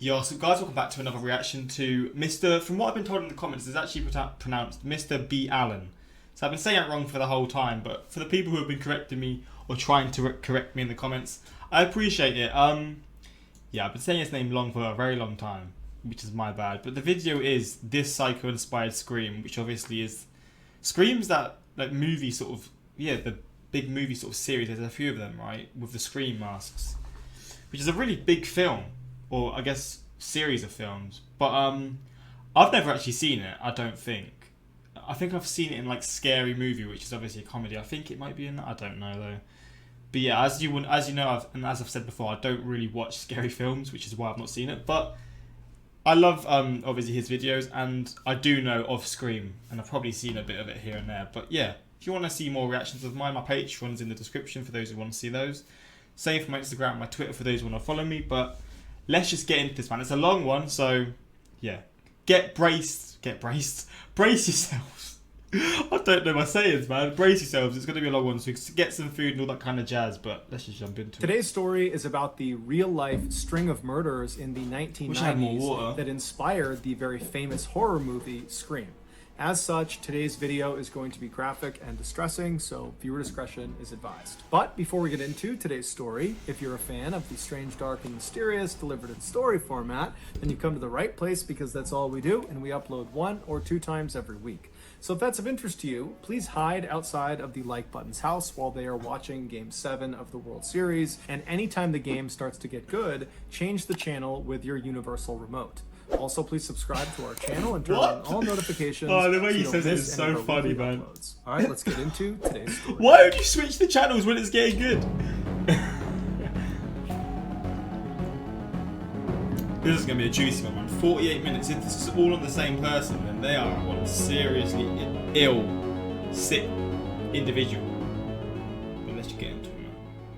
Yo, so guys, welcome back to another reaction to Mr. From what I've been told in the comments, it's actually pronounced Mr. B. Allen. So I've been saying it wrong for the whole time, but for the people who have been correcting me or trying to correct me in the comments, I appreciate it. Yeah, I've been saying his name long for a very long time, which is my bad. But the video is this psycho-inspired Scream, which obviously is Scream's that like movie sort of, yeah, the big movie sort of series. There's a few of them, right, with the Scream masks, which is a really big film. Or I guess series of films, but I've never actually seen it. I don't think. I think I've seen it in like Scary Movie, which is obviously a comedy. I think it might be in that. I don't know though. But yeah, as you know, and as I've said before, I don't really watch scary films, which is why I've not seen it. But I love obviously his videos, and I do know of Scream, and I've probably seen a bit of it here and there. But yeah, if you want to see more reactions of mine, my Patreon's in the description for those who want to see those. Same for my Instagram, my Twitter for those who want to follow me. But let's just get into this, man. It's a long one, so yeah. Brace yourselves. I don't know my sayings, man. Brace yourselves. It's going to be a long one, so get some food and all that kind of jazz, but let's just jump into it. Today's story is about the real-life string of murders in the 1990s that inspired the very famous horror movie Scream. As such, today's video is going to be graphic and distressing, so viewer discretion is advised. But before we get into today's story, if you're a fan of the strange, dark, and mysterious delivered in story format, then you've come to the right place, because that's all we do, and we upload 1 or 2 times every week. So if that's of interest to you, please hide outside of the like button's house while they are watching Game 7 of the World Series, and anytime the game starts to get good, change the channel with your universal remote. Also, please subscribe to our channel and turn on all notifications. Oh, the way you said it is so funny, man. Uploads. All right, let's get into today's story. Why would you switch the channels when it's getting good? This is going to be a juicy one, man. 48 minutes in, this is all on the same person, and they are one seriously ill, sick individual. But let's just get into it, man.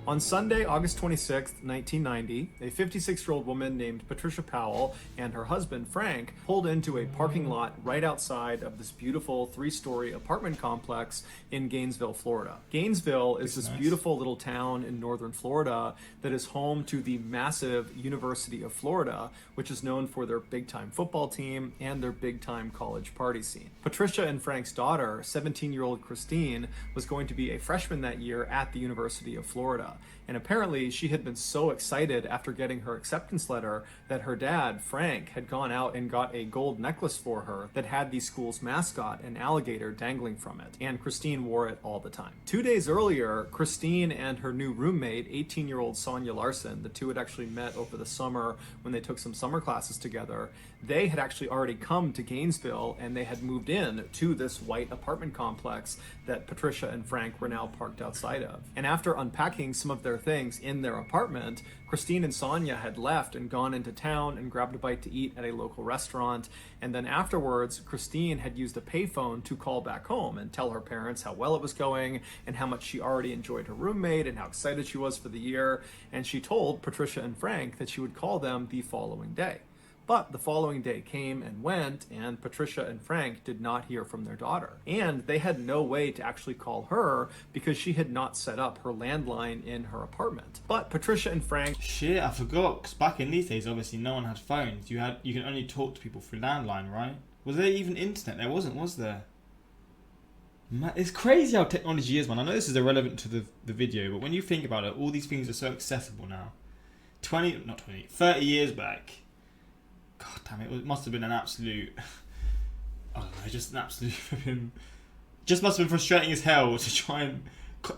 On Sunday, August 26th, 1990, a 56-year-old woman named Patricia Powell and her husband, Frank, pulled into a parking lot right outside of this beautiful 3-story apartment complex in Gainesville, Florida. Gainesville is this beautiful little town in northern Florida that is home to the massive University of Florida, which is known for their big-time football team and their big-time college party scene. Patricia and Frank's daughter, 17-year-old Christine, was going to be a freshman that year at the University of Florida. And apparently she had been so excited after getting her acceptance letter that her dad, Frank, had gone out and got a gold necklace for her that had the school's mascot, an alligator, dangling from it. And Christine wore it all the time. 2 days earlier, Christine and her new roommate, 18-year-old Sonia Larson, the two had actually met over the summer when they took some summer classes together. They had actually already come to Gainesville, and they had moved in to this white apartment complex that Patricia and Frank were now parked outside of. And after unpacking some of their things in their apartment, Christine and Sonia had left and gone into town and grabbed a bite to eat at a local restaurant. And then afterwards, Christine had used a payphone to call back home and tell her parents how well it was going and how much she already enjoyed her roommate and how excited she was for the year. And she told Patricia and Frank that she would call them the following day. But the following day came and went, and Patricia and Frank did not hear from their daughter. And they had no way to actually call her because she had not set up her landline in her apartment. But Patricia and Frank... Shit, I forgot, because back in these days, obviously, no one had phones. You can only talk to people through landline, right? Was there even internet? There wasn't, was there? Man, it's crazy how technology is, man. I know this is irrelevant to the video, but when you think about it, all these things are so accessible now. 30 years back... God damn it, it must have been an absolute, I don't know, just an absolute, just must have been frustrating as hell to try and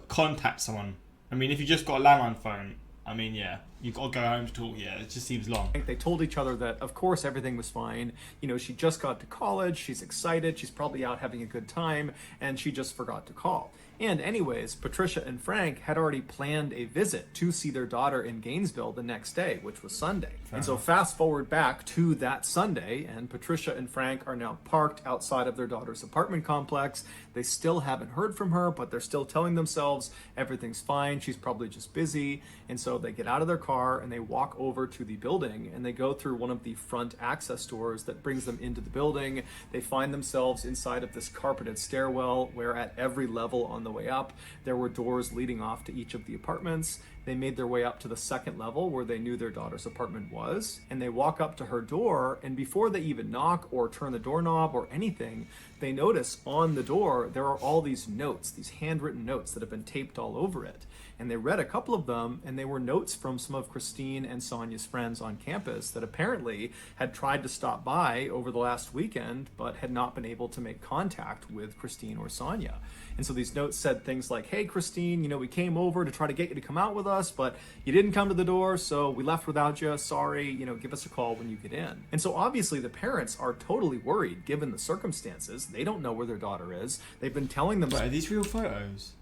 contact someone. I mean, if you just got a landline phone, I mean, yeah, you've got to go home to talk, yeah, it just seems long. They told each other that, of course, everything was fine. You know, she just got to college, she's excited, she's probably out having a good time, and she just forgot to call. And anyways, Patricia and Frank had already planned a visit to see their daughter in Gainesville the next day, which was Sunday. And so fast forward back to that Sunday, and Patricia and Frank are now parked outside of their daughter's apartment complex. They still haven't heard from her, but they're still telling themselves everything's fine, she's probably just busy. And so they get out of their car and they walk over to the building, and they go through one of the front access doors that brings them into the building. They find themselves inside of this carpeted stairwell where at every level on the way up, there were doors leading off to each of the apartments. They made their way up to the second level where they knew their daughter's apartment was, and they walk up to her door, and before they even knock or turn the doorknob or anything, they notice on the door there are all these notes, these handwritten notes that have been taped all over it. And they read a couple of them, and they were notes from some of Christine and Sonia's friends on campus that apparently had tried to stop by over the last weekend, but had not been able to make contact with Christine or Sonia. And so these notes said things like, hey, Christine, you know, we came over to try to get you to come out with us, but you didn't come to the door, so we left without you. Sorry, you know, give us a call when you get in. And so obviously the parents are totally worried given the circumstances. They don't know where their daughter is. They've been telling them... Wait, are these real photos?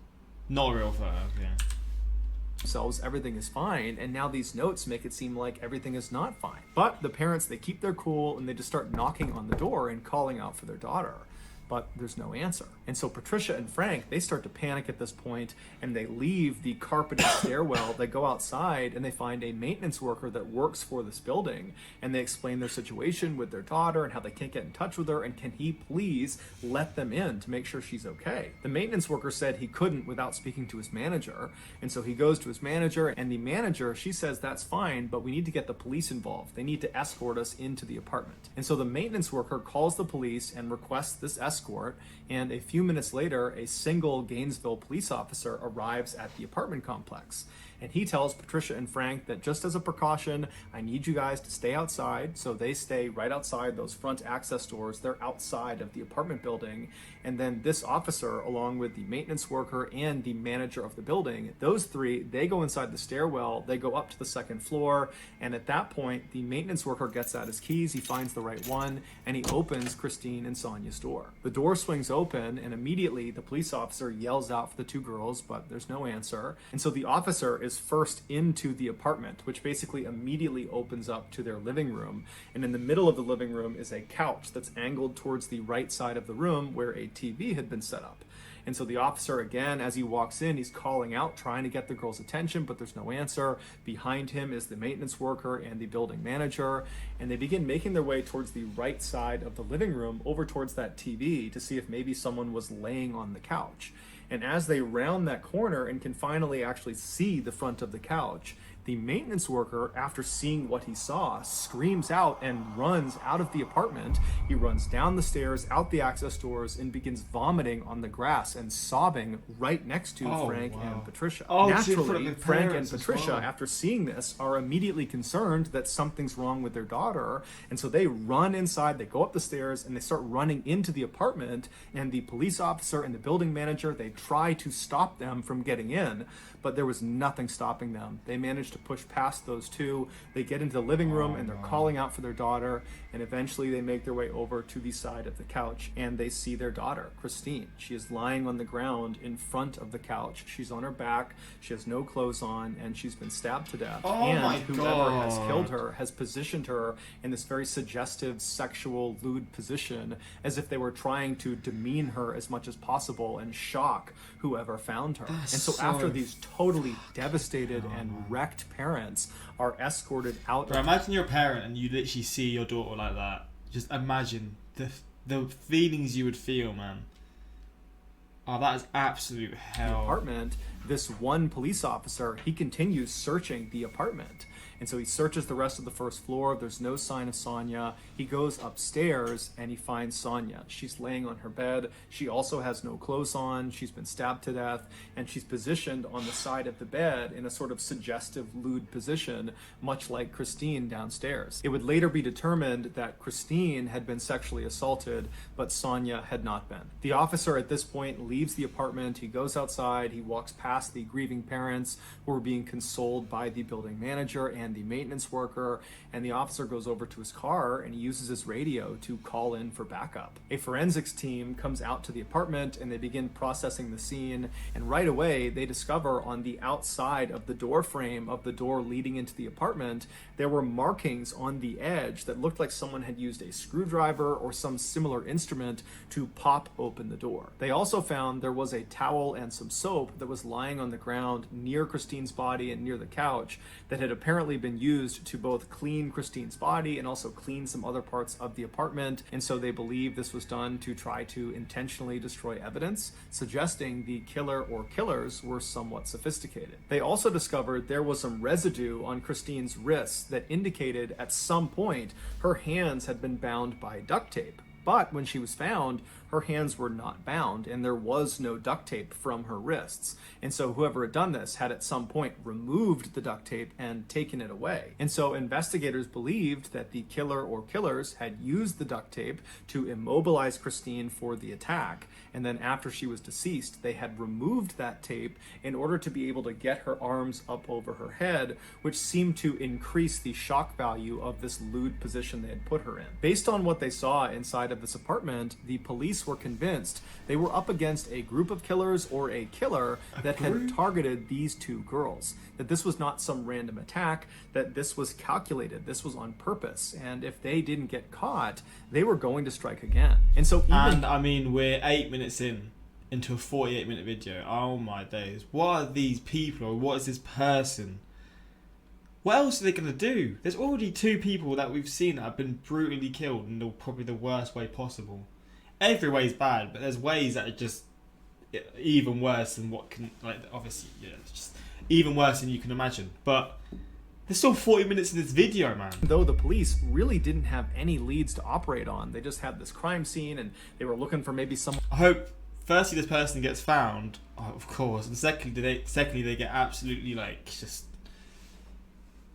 Not real photos, yeah. Themselves everything is fine, and now these notes make it seem like everything is not fine. But the parents, they keep their cool, and they just start knocking on the door and calling out for their daughter. But there's no answer. And so Patricia and Frank, they start to panic at this point, and they leave the carpeted stairwell. They go outside and they find a maintenance worker that works for this building, and they explain their situation with their daughter and how they can't get in touch with her, and can he please let them in to make sure she's okay. The maintenance worker said he couldn't without speaking to his manager, and so he goes to his manager, and the manager, she says that's fine, but we need to get the police involved. They need to escort us into the apartment. And so the maintenance worker calls the police and requests this escort, and a few minutes later, a single Gainesville police officer arrives at the apartment complex. And he tells Patricia and Frank that just as a precaution, I need you guys to stay outside. So they stay right outside those front access doors. They're outside of the apartment building. And then this officer, along with the maintenance worker and the manager of the building, those three, they go inside the stairwell, they go up to the second floor. And at that point, the maintenance worker gets out his keys, he finds the right one, and he opens Christine and Sonia's door. The door swings open, and immediately the police officer yells out for the two girls, but there's no answer. And so the officer is first into the apartment, which basically immediately opens up to their living room. And in the middle of the living room is a couch that's angled towards the right side of the room where a TV had been set up. And so the officer, again, as he walks in, he's calling out, trying to get the girl's attention, but there's no answer. Behind him is the maintenance worker and the building manager, and they begin making their way towards the right side of the living room, over towards that TV, to see if maybe someone was laying on the couch. And as they round that corner and can finally actually see the front of the couch, the maintenance worker, after seeing what he saw, screams out and runs out of the apartment. He runs down the stairs, out the access doors, and begins vomiting on the grass and sobbing right next to Frank and Patricia. Naturally, Frank and Patricia, after seeing this, are immediately concerned that something's wrong with their daughter, and so they run inside, they go up the stairs, and they start running into the apartment, and the police officer and the building manager, they try to stop them from getting in, but there was nothing stopping them. They managed to push past those two. They get into the living room and they're calling out for their daughter, and eventually they make their way over to the side of the couch and they see their daughter, Christine. She is lying on the ground in front of the couch. She's on her back, she has no clothes on, and she's been stabbed to death. And whoever has killed her has positioned her in this very suggestive, sexual, lewd position, as if they were trying to demean her as much as possible and shock whoever found her. And so after these totally devastated and wrecked parents are escorted out. Bro, imagine you're a parent and you literally see your daughter like that. Just imagine the feelings you would feel, man. Oh, that is absolute hell. The apartment, this one police officer, he continues searching the apartment. And so he searches the rest of the first floor. There's no sign of Sonia. He goes upstairs and he finds Sonia. She's laying on her bed. She also has no clothes on. She's been stabbed to death, and she's positioned on the side of the bed in a sort of suggestive, lewd position, much like Christine downstairs. It would later be determined that Christine had been sexually assaulted, but Sonia had not been. The officer at this point leaves the apartment. He goes outside. He walks past the grieving parents who are being consoled by the building manager and the maintenance worker, and the officer goes over to his car and he uses his radio to call in for backup. A forensics team comes out to the apartment and they begin processing the scene, and right away they discover on the outside of the door frame of the door leading into the apartment there were markings on the edge that looked like someone had used a screwdriver or some similar instrument to pop open the door. They also found there was a towel and some soap that was lying on the ground near Christine's body and near the couch that had apparently apparently been used to both clean Christine's body and also clean some other parts of the apartment. And so they believe this was done to try to intentionally destroy evidence, suggesting the killer or killers were somewhat sophisticated. They also discovered there was some residue on Christine's wrists that indicated at some point her hands had been bound by duct tape. But when she was found, her hands were not bound and there was no duct tape from her wrists. And so whoever had done this had at some point removed the duct tape and taken it away. And so investigators believed that the killer or killers had used the duct tape to immobilize Christine for the attack. And then after she was deceased, they had removed that tape in order to be able to get her arms up over her head, which seemed to increase the shock value of this lewd position they had put her in. Based on what they saw inside of this apartment, the police were convinced they were up against a group of killers or a killer that had targeted these two girls. That this was not some random attack, that this was calculated, this was on purpose, and if they didn't get caught, they were going to strike again. And so I mean, we're 8 minutes into a 48-minute video. Oh my days. What are these people, or what is this person? What else are they going to do? There's already 2 people that we've seen that have been brutally killed in probably the worst way possible. Every way is bad, but there's ways that are just even worse than what can, like, obviously, yeah, it's just even worse than you can imagine. But there's still 40 minutes in this video, man. Though the police really didn't have any leads to operate on, they just had this crime scene and they were looking for maybe someone. I hope, firstly, this person gets found, of course, and secondly, they get absolutely, like, just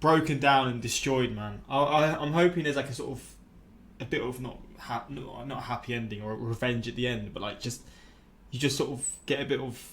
broken down and destroyed, man. I'm hoping there's like a sort of a bit of not a happy ending or a revenge at the end, but like you just sort of get a bit of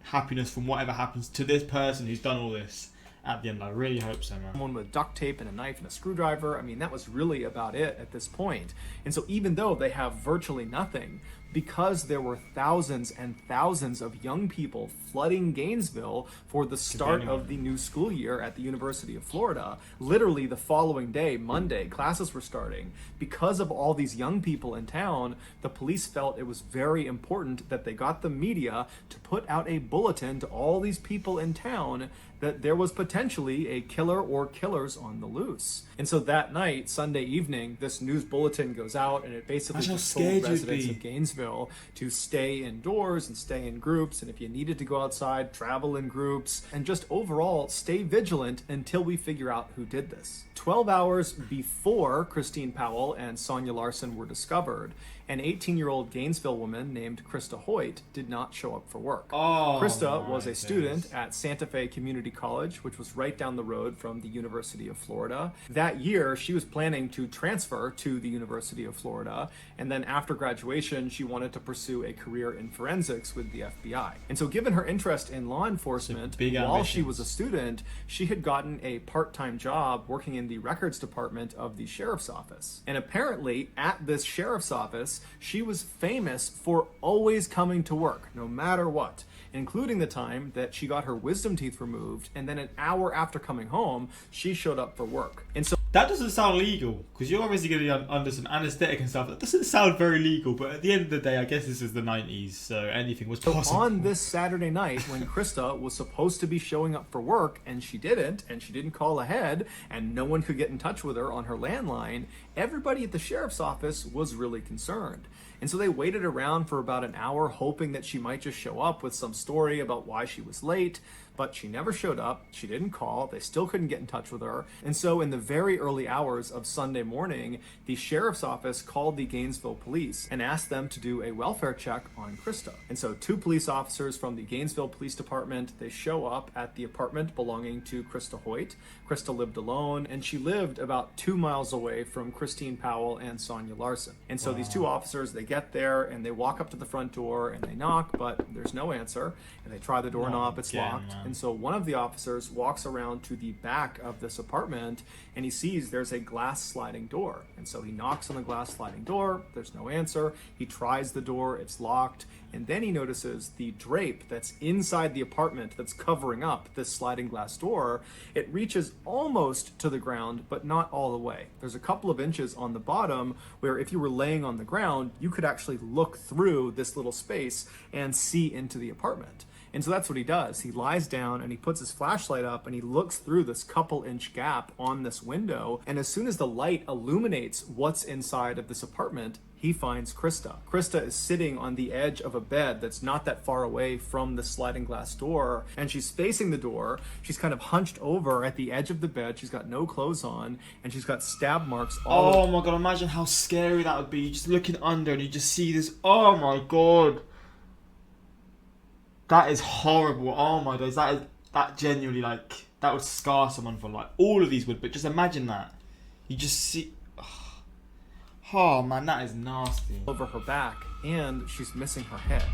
happiness from whatever happens to this person who's done all this at the end. I really hope so, man. Someone with duct tape and a knife and a screwdriver. I mean, that was really about it at this point. And so even though they have virtually nothing, because there were thousands and thousands of young people flooding Gainesville for the start of the new school year at the University of Florida, literally the following day, Monday, classes were starting. Because of all these young people in town, the police felt it was very important that they got the media to put out a bulletin to all these people in town that there was potentially a killer or killers on the loose. And so that night, Sunday evening, this news bulletin goes out and it basically just told residents of Gainesville to stay indoors and stay in groups, and if you needed to go outside, travel in groups, and just overall stay vigilant until we figure out who did this. 12 hours before Christine Powell and Sonia Larson were discovered, an 18-year-old Gainesville woman named Krista Hoyt did not show up for work. Krista was a student at Santa Fe Community College, which was right down the road from the University of Florida. That year, she was planning to transfer to the University of Florida, and then after graduation, she wanted to pursue a career in forensics with the FBI. And so given her interest in law enforcement, while she was a student, she had gotten a part-time job working in the records department of the sheriff's office. And apparently, at this sheriff's office, she was famous for always coming to work, no matter what, including the time that she got her wisdom teeth removed, and then an hour after coming home, she showed up for work. And so that doesn't sound legal, because you're obviously going to be under some anesthetic and stuff. That doesn't sound very legal, but at the end of the day, I guess this is the 90s, so anything was possible. So on this Saturday night, when Krista was supposed to be showing up for work, and she didn't call ahead, and no one could get in touch with her on her landline, everybody at the sheriff's office was really concerned. And so they waited around for about an hour, hoping that she might just show up with some story about why she was late. But she never showed up. She didn't call. They still couldn't get in touch with her. And so in the very early hours of Sunday morning, the sheriff's office called the Gainesville police and asked them to do a welfare check on Krista. And so 2 police officers from the Gainesville Police Department, they show up at the apartment belonging to Krista Hoyt. Krista lived alone, and she lived about 2 miles away from Christine Powell and Sonia Larson. And so these 2 officers, they get there and they walk up to the front door and they knock, but there's no answer. And they try the doorknob, it's locked. And so one of the officers walks around to the back of this apartment and he sees there's a glass sliding door. And so he knocks on the glass sliding door, there's no answer. He tries the door, it's locked. And then he notices the drape that's inside the apartment that's covering up this sliding glass door. It reaches almost to the ground, but not all the way. There's a couple of inches on the bottom where if you were laying on the ground, you could actually look through this little space and see into the apartment. And so that's what he does. He lies down and he puts his flashlight up and he looks through this couple-inch gap on this window. And as soon as the light illuminates what's inside of this apartment, he finds Krista. Krista is sitting on the edge of a bed that's not that far away from the sliding glass door, and she's facing the door. She's kind of hunched over at the edge of the bed. She's got no clothes on, and she's got stab marks all Oh my god, imagine how scary that would be. You're just looking under and you just see this. Oh my god. That is horrible. Oh my days. That genuinely, like, that would scar someone for life. All of these would, but just imagine that. You just see. Oh man, that is nasty. over her back, and she's missing her head.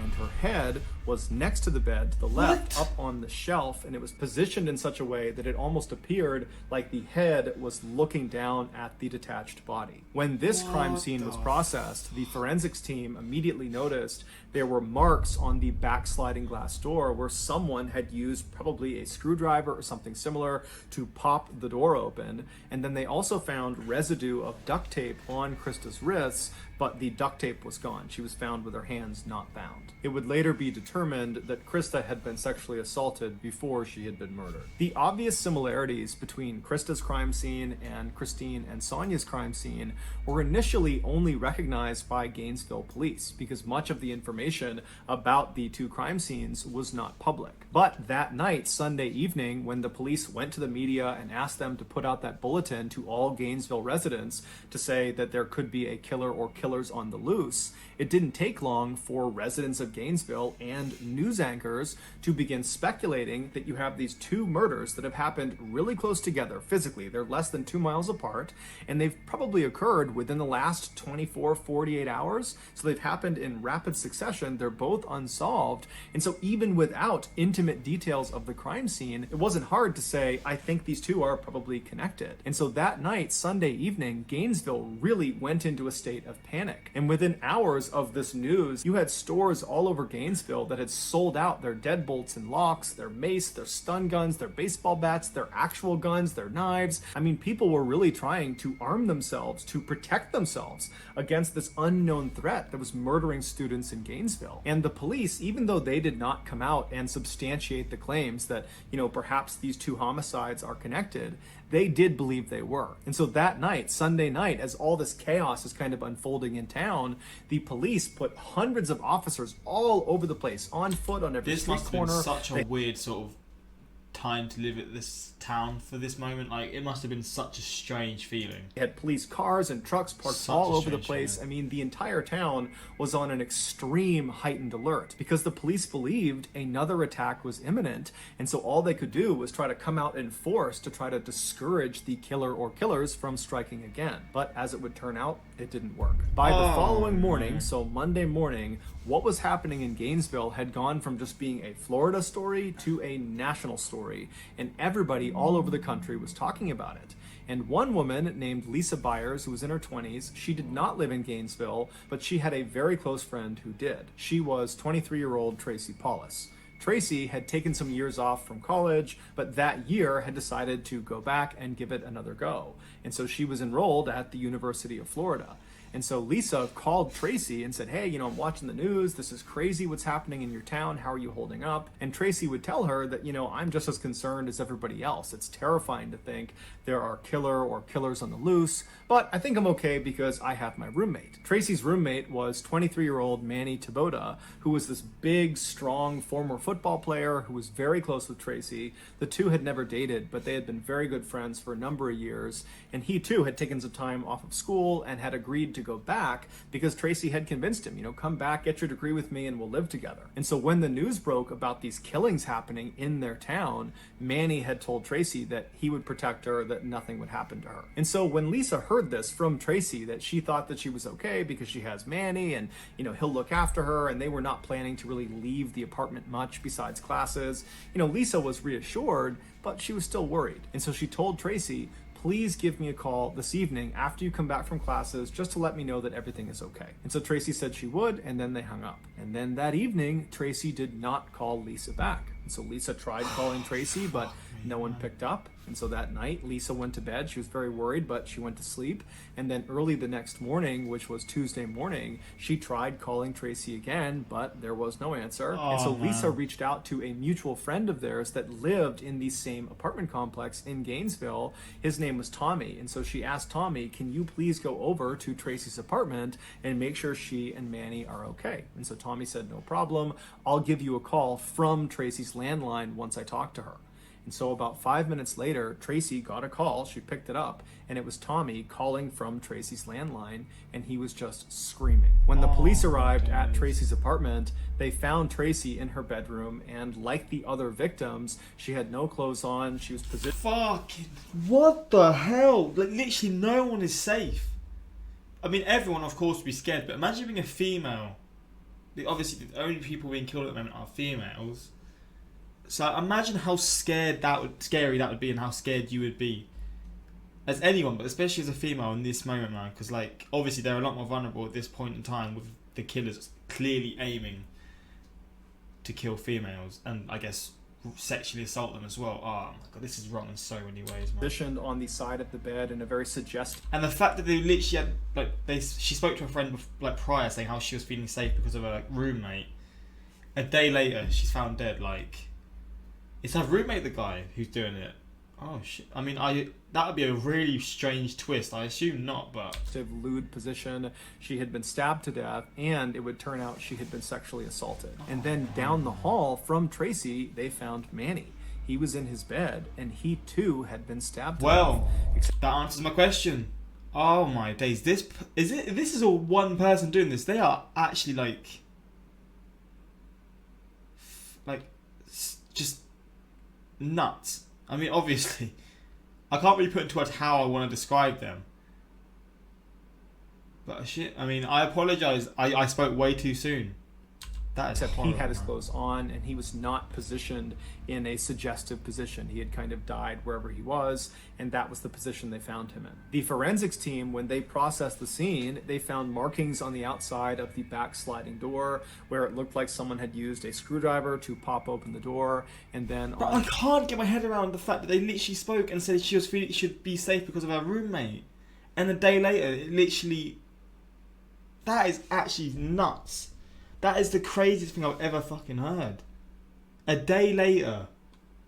And her head was next to the bed to the left, up on the shelf, and it was positioned in such a way that it almost appeared like the head was looking down at the detached body. When this crime scene was processed, the forensics team immediately noticed there were marks on the backsliding glass door where someone had used probably a screwdriver or something similar to pop the door open. And then they also found residue of duct tape on Krista's wrists, but the duct tape was gone. She was found with her hands not bound. It would later be determined that Krista had been sexually assaulted before she had been murdered. The obvious similarities between Krista's crime scene and Christine and Sonia's crime scene were initially only recognized by Gainesville police because much of the information about the two crime scenes was not public. But that night, Sunday evening, when the police went to the media and asked them to put out that bulletin to all Gainesville residents to say that there could be a killer or killers on the loose, it didn't take long for residents of Gainesville and news anchors to begin speculating that you have these two murders that have happened really close together physically. They're less than 2 miles apart, and they've probably occurred within the last 24, 48 hours. So they've happened in rapid succession. They're both unsolved. And so even without intimate details of the crime scene, it wasn't hard to say, I think these two are probably connected. And so that night, Sunday evening, Gainesville really went into a state of panic. And within hours of this news, you had stores all over Gainesville that had sold out their deadbolts and locks, their mace, their stun guns, their baseball bats, their actual guns, their knives. I mean, people were really trying to arm themselves to protect themselves against this unknown threat that was murdering students in Gainesville. And the police, even though they did not come out and substantiate the claims that, perhaps these two homicides are connected, they did believe they were. And so that night, Sunday night, as all this chaos is kind of unfolding in town, the police put hundreds of officers all over the place, on foot, on every street corner. This must have been such a weird sort of time to live at this town for this moment. Like, it must have been such a strange feeling. They had police cars and trucks parked all over the place. I mean, the entire town was on an extreme heightened alert because the police believed another attack was imminent, and so all they could do was try to come out in force to try to discourage the killer or killers from striking again. But as it would turn out, it didn't work. By the following morning, so Monday morning, what was happening in Gainesville had gone from just being a Florida story to a national story, and everybody all over the country was talking about it. And one woman named Lisa Byers, who was in her 20s, she did not live in Gainesville, but she had a very close friend who did. She was 23-year-old Tracy Paulus. Tracy had taken some years off from college, but that year had decided to go back and give it another go. And so she was enrolled at the University of Florida. And so Lisa called Tracy and said, hey, I'm watching the news. This is crazy what's happening in your town. How are you holding up? And Tracy would tell her that, I'm just as concerned as everybody else. It's terrifying to think there are killer or killers on the loose, but I think I'm okay because I have my roommate. Tracy's roommate was 23-year-old Manny, who was this big, strong former football player who was very close with Tracy. The two had never dated, but they had been very good friends for a number of years. And he too had taken some time off of school and had agreed to go back because Tracy had convinced him, come back, get your degree with me, and we'll live together. And so when the news broke about these killings happening in their town, Manny had told Tracy that he would protect her, that nothing would happen to her. And so when Lisa heard this from Tracy, that she thought that she was okay because she has Manny and, he'll look after her, and they were not planning to really leave the apartment much besides classes, Lisa was reassured, but she was still worried. And so she told Tracy, please give me a call this evening after you come back from classes just to let me know that everything is okay. And so Tracy said she would, and then they hung up. And then that evening, Tracy did not call Lisa back. And so Lisa tried calling Tracy, but No one picked up. And so that night, Lisa went to bed. She was very worried, but she went to sleep. And then early the next morning, which was Tuesday morning, she tried calling Tracy again, but there was no answer. And so Lisa reached out to a mutual friend of theirs that lived in the same apartment complex in Gainesville. His name was Tommy. And so she asked Tommy, can you please go over to Tracy's apartment and make sure she and Manny are okay? And so Tommy said, no problem. I'll give you a call from Tracy's landline once I talk to her. And so about 5 minutes later, Tracy got a call. She picked it up, and it was Tommy calling from Tracy's landline, and he was just screaming. When the police arrived at Tracy's apartment, they found Tracy in her bedroom, and like the other victims, she had no clothes on. She was positioned. Fucking what the hell? Like, literally no one is safe. I mean, everyone, of course, would be scared, but imagine being a female. Obviously, the only people being killed at the moment are females. So imagine how scary that would be, and how scared you would be as anyone, but especially as a female in this moment, man. Because like obviously they're a lot more vulnerable at this point in time, with the killers clearly aiming to kill females and I guess sexually assault them as well. Oh my god, this is wrong in so many ways, man. Positioned on the side of the bed in a very suggestive. And the fact that they literally had she spoke to a friend like prior saying how she was feeling safe because of her roommate. A day later, she's found dead. Like. Is her roommate the guy who's doing it? Oh shit! I mean, that would be a really strange twist. I assume not, but lewd position. She had been stabbed to death, and it would turn out she had been sexually assaulted. And then down the hall from Tracy, they found Manny. He was in his bed, and he too had been stabbed to death. That answers my question. Oh my days! This is all one person doing this. They are actually like just nuts. I mean, obviously, I can't really put into words how I want to describe them. But shit, I mean, I apologise. I spoke way too soon. That is Except horrible, he had his man. clothes on, and he was not positioned in a suggestive position. He had kind of died wherever he was, and that was the position they found him in. The forensics team, when they processed the scene, they found markings on the outside of the back sliding door where it looked like someone had used a screwdriver to pop open the door, and then But I can't get my head around the fact that they literally spoke and said she should be safe because of her roommate, and a day later, it literally. That is actually nuts. That is the craziest thing I've ever fucking heard. A day later.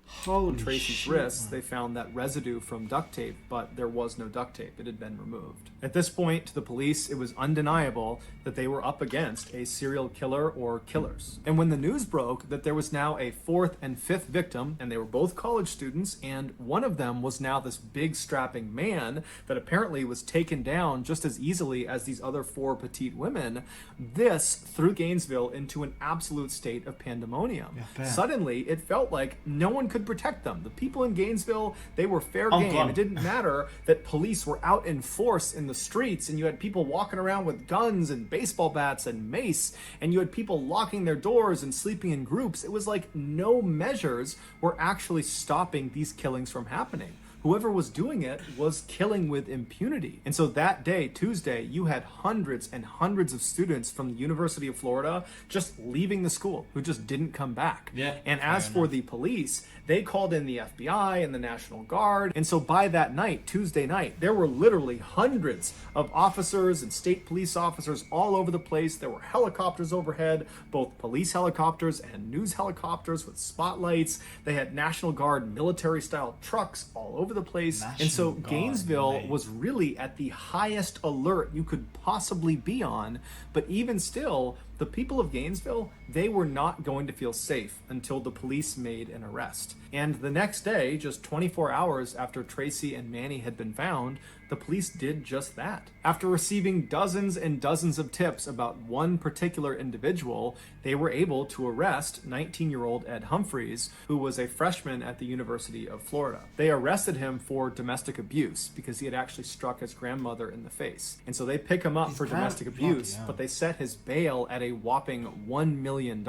Holy Tracy's shit, wrists, man. they found that residue from duct tape, but there was no duct tape. It had been removed. At this point, to the police, it was undeniable that they were up against a serial killer or killers. And when the news broke that there was now a fourth and fifth victim, and they were both college students, and one of them was now this big strapping man that apparently was taken down just as easily as these other four petite women, this threw Gainesville into an absolute state of pandemonium. Suddenly, it felt like no one could protect them. The people in Gainesville, they were fair game. God. It didn't matter that police were out in force in the streets, and you had people walking around with guns and baseball bats and mace, and you had people locking their doors and sleeping in groups. It was like no measures were actually stopping these killings from happening. Whoever was doing it was killing with impunity. And so that day, Tuesday, you had hundreds and hundreds of students from the University of Florida just leaving the school who just didn't come back. Yeah, and as for the police, they called in the FBI and the National Guard. And so by that night, Tuesday night, there were literally hundreds of officers and state police officers all over the place. There were helicopters overhead, both police helicopters and news helicopters with spotlights. They had National Guard military-style trucks all over the place. And so Gainesville was really at the highest alert you could possibly be on. But even still, the people of Gainesville, they were not going to feel safe until the police made an arrest. And the next day, just 24 hours after Tracy and Manny had been found, the police did just that. After receiving dozens and dozens of tips about one particular individual, they were able to arrest 19-year-old Ed Humphreys, who was a freshman at the University of Florida. They arrested him for domestic abuse because he had actually struck his grandmother in the face. And so they pick him up for domestic abuse, but they set his bail at a whopping $1 million,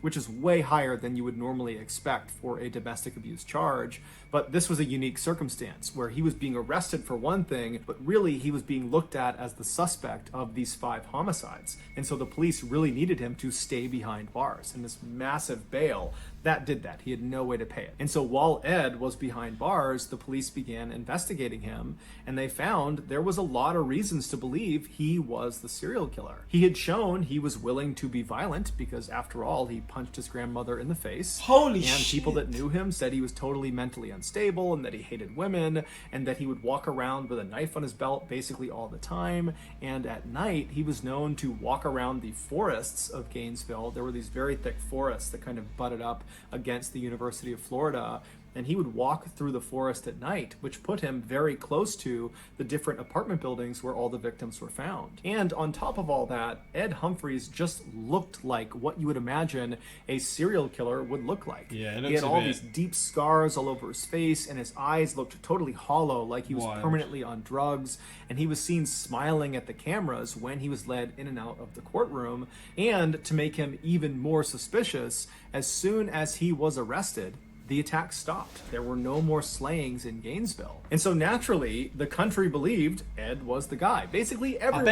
which is way higher than you would normally expect for a domestic abuse charge. But this was a unique circumstance where he was being arrested for one thing, but really he was being looked at as the suspect of these 5 homicides. And so the police really needed him to stay behind bars. And this massive bail that did that. He had no way to pay it. And so while Ed was behind bars, the police began investigating him, and they found there was a lot of reasons to believe he was the serial killer. He had shown he was willing to be violent because, after all, he punched his grandmother in the face. Holy and shit. People that knew him said he was totally mentally unstable and that he hated women and that he would walk around with a knife on his belt basically all the time. And at night, he was known to walk around the forests of Gainesville. There were these very thick forests that kind of butted up against the University of Florida, and he would walk through the forest at night, which put him very close to the different apartment buildings where all the victims were found. And on top of all that, Ed Humphreys just looked like what you would imagine a serial killer would look like. Yeah, he had all these deep scars all over his face, and his eyes looked totally hollow, like he was permanently on drugs, and he was seen smiling at the cameras when he was led in and out of the courtroom. And to make him even more suspicious, as soon as he was arrested, the attack stopped. There were no more slayings in Gainesville. And so naturally, the country believed Ed was the guy. Basically, everyone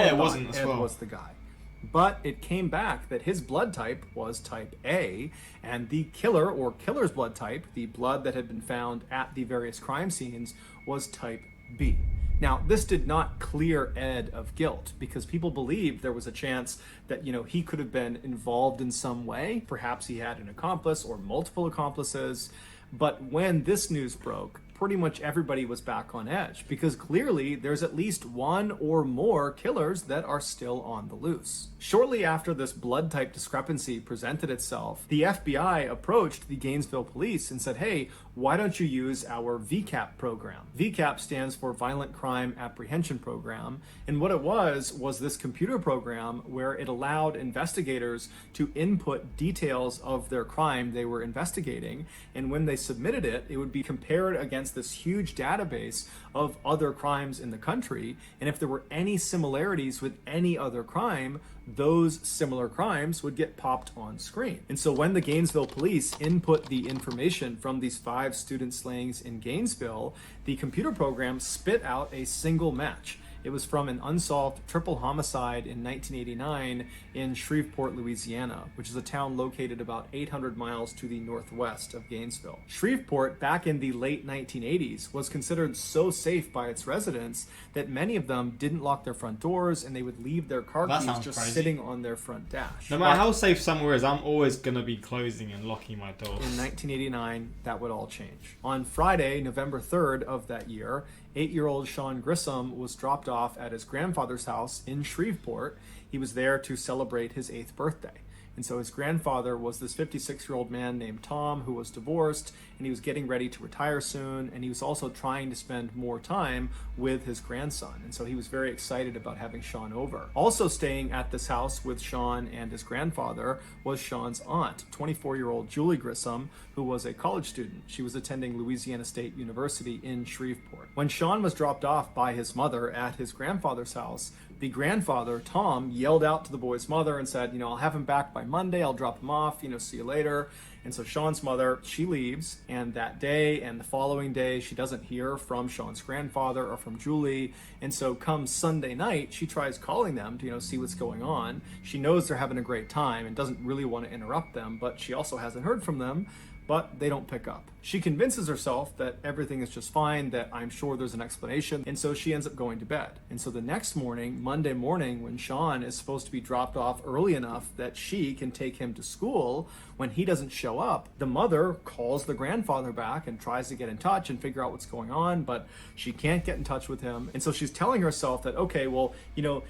thought Ed was the guy. But it came back that his blood type was type A, and the killer or killer's blood type, the blood that had been found at the various crime scenes, was type B. Now, this did not clear Ed of guilt because people believed there was a chance that, he could have been involved in some way. Perhaps he had an accomplice or multiple accomplices. But when this news broke, pretty much everybody was back on edge because clearly there's at least one or more killers that are still on the loose. Shortly after this blood type discrepancy presented itself, the FBI approached the Gainesville police and said, hey, why don't you use our VCAP program? VCAP stands for Violent Crime Apprehension Program, and what it was this computer program where it allowed investigators to input details of their crime they were investigating, and when they submitted it, it would be compared against this huge database of other crimes in the country, and if there were any similarities with any other crime, those similar crimes would get popped on screen. And so when the Gainesville police input the information from these 5 student slayings in Gainesville, the computer program spit out a single match. It was from an unsolved triple homicide in 1989 in Shreveport, Louisiana, which is a town located about 800 miles to the northwest of Gainesville. Shreveport, back in the late 1980s, was considered so safe by its residents that many of them didn't lock their front doors and they would leave their car keys just sitting on their front dash. No matter how safe somewhere is, I'm always going to be closing and locking my doors. In 1989, that would all change. On Friday, November 3rd of that year, 8-year-old Sean Grissom was dropped off at his grandfather's house in Shreveport. He was there to celebrate his 8th birthday. And so his grandfather was this 56-year-old man named Tom who was divorced, and he was getting ready to retire soon, and he was also trying to spend more time with his grandson. And so he was very excited about having Sean over. Also staying at this house with Sean and his grandfather was Sean's aunt, 24-year-old Julie Grissom, who was a college student. She was attending Louisiana State University in Shreveport. When Sean was dropped off by his mother at his grandfather's house, the grandfather, Tom, yelled out to the boy's mother and said, I'll have him back by Monday, I'll drop him off, see you later. And so Sean's mother, she leaves, and that day and the following day, she doesn't hear from Sean's grandfather or from Julie. And so come Sunday night, she tries calling them to, see what's going on. She knows they're having a great time and doesn't really want to interrupt them, but she also hasn't heard from them. But they don't pick up. She convinces herself that everything is just fine, that I'm sure there's an explanation, and so she ends up going to bed. And so the next morning, Monday morning, when Sean is supposed to be dropped off early enough that she can take him to school, when he doesn't show up, the mother calls the grandfather back and tries to get in touch and figure out what's going on, but she can't get in touch with him. And so she's telling herself that, okay, well,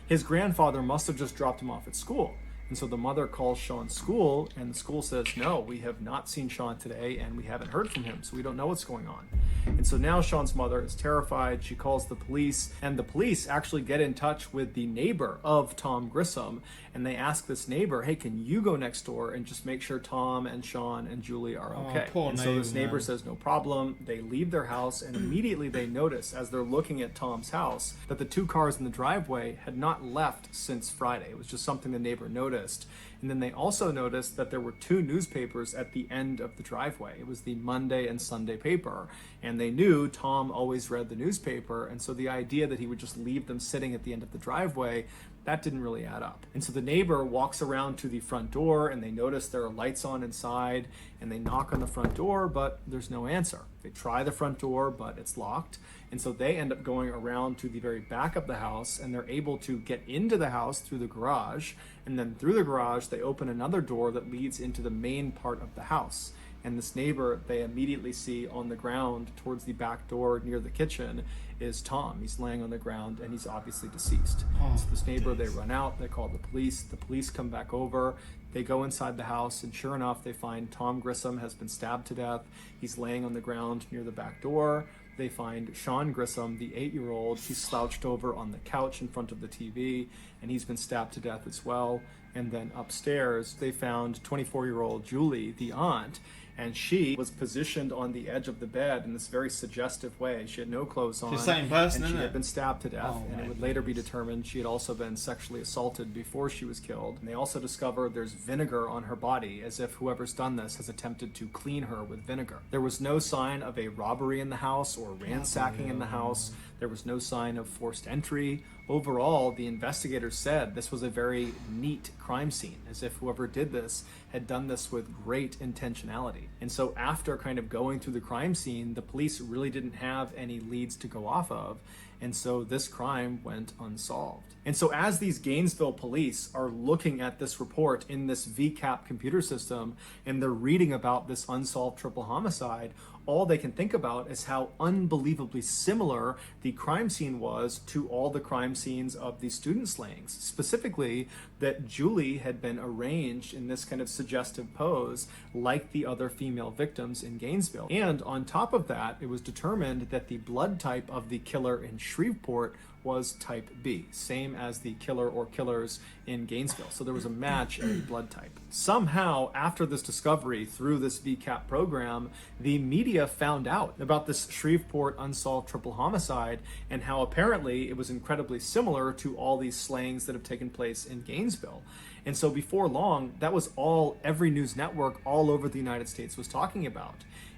his grandfather must have just dropped him off at school. And so the mother calls Sean's school, and the school says, no, we have not seen Sean today, and we haven't heard from him, so we don't know what's going on. And so now Sean's mother is terrified. She calls the police, and the police actually get in touch with the neighbor of Tom Grissom, and they ask this neighbor, hey, can you go next door and just make sure Tom and Sean and Julie are okay? And so this neighbor says, no problem. They leave their house, and immediately they notice, as they're looking at Tom's house, that the 2 cars in the driveway had not left since Friday. It was just something the neighbor noticed. noticed. And then they also noticed that there were 2 newspapers at the end of the driveway. It was the Monday and Sunday paper. And they knew Tom always read the newspaper. And so the idea that he would just leave them sitting at the end of the driveway, that didn't really add up. And so the neighbor walks around to the front door and they notice there are lights on inside, and they knock on the front door, but there's no answer. They try the front door, but it's locked. And so they end up going around to the very back of the house, and they're able to get into the house through the garage. And then through the garage, they open another door that leads into the main part of the house. And this neighbor they immediately see on the ground towards the back door near the kitchen is Tom. He's laying on the ground and he's obviously deceased. So this neighbor, they run out, they call the police. The police come back over. They go inside the house, and sure enough, they find Tom Grissom has been stabbed to death. He's laying on the ground near the back door. They find Sean Grissom, the 8-year-old. He's slouched over on the couch in front of the TV, and he's been stabbed to death as well. And then upstairs, they found 24-year-old Julie, the aunt, and she was positioned on the edge of the bed in this very suggestive way. She had no clothes on, the same person, and she isn't had it? been stabbed to death, Oh, and it would later be determined she had also been sexually assaulted before she was killed. And they also discovered there's vinegar on her body, as if whoever's done this has attempted to clean her with vinegar. There was no sign of a robbery in the house or ransacking in the house. There was no sign of forced entry. Overall, the investigators said this was a very neat crime scene, as if whoever did this had done this with great intentionality. And so after kind of going through the crime scene, the police really didn't have any leads to go off of. And so this crime went unsolved. And so as these Gainesville police are looking at this report in this VCAP computer system, and they're reading about this unsolved triple homicide, all they can think about is how unbelievably similar the crime scene was to all the crime scenes of the student slayings. Specifically, that Julie had been arranged in this kind of suggestive pose like the other female victims in Gainesville. And on top of that, it was determined that the blood type of the killer in Shreveport was type B, same as the killer or killers in Gainesville. So there was a match in the blood type. Somehow, after this discovery through this VCAP program, the media found out about this Shreveport unsolved triple homicide and how apparently it was incredibly similar to all these slayings that have taken place in Gainesville. And so before long, that was all every news network all over the United States was talking about.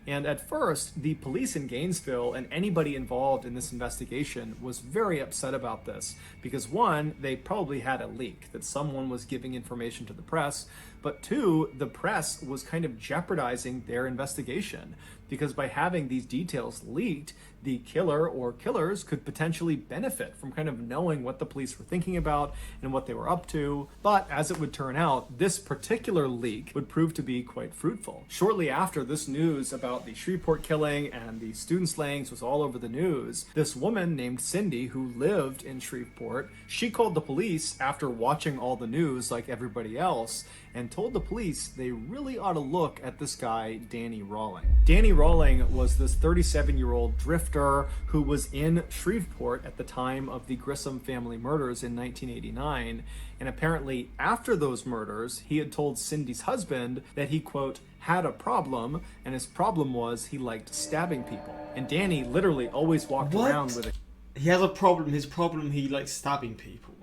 And at first, the police in Gainesville and anybody involved in this investigation was very upset about this because, one, they probably had a leak that someone was giving information to the press, but two, the press was kind of jeopardizing their investigation because by having these details leaked, the killer or killers could potentially benefit from kind of knowing what the police were thinking about and what they were up to. But as it would turn out, this particular leak would prove to be quite fruitful. Shortly after this news about the Shreveport killing and the student slayings was all over the news, this woman named Cindy, who lived in Shreveport, she called the police after watching all the news like everybody else and told the police they really ought to look at this guy, Danny Rawling. Danny Rawling was this 37-year-old drifter who was in Shreveport at the time of the Grissom family murders in 1989. And apparently after those murders, he had told Cindy's husband that he, quote, had a problem, and his problem was he liked stabbing people. And Danny literally always walked around with a... He has a problem. His problem, he likes stabbing people.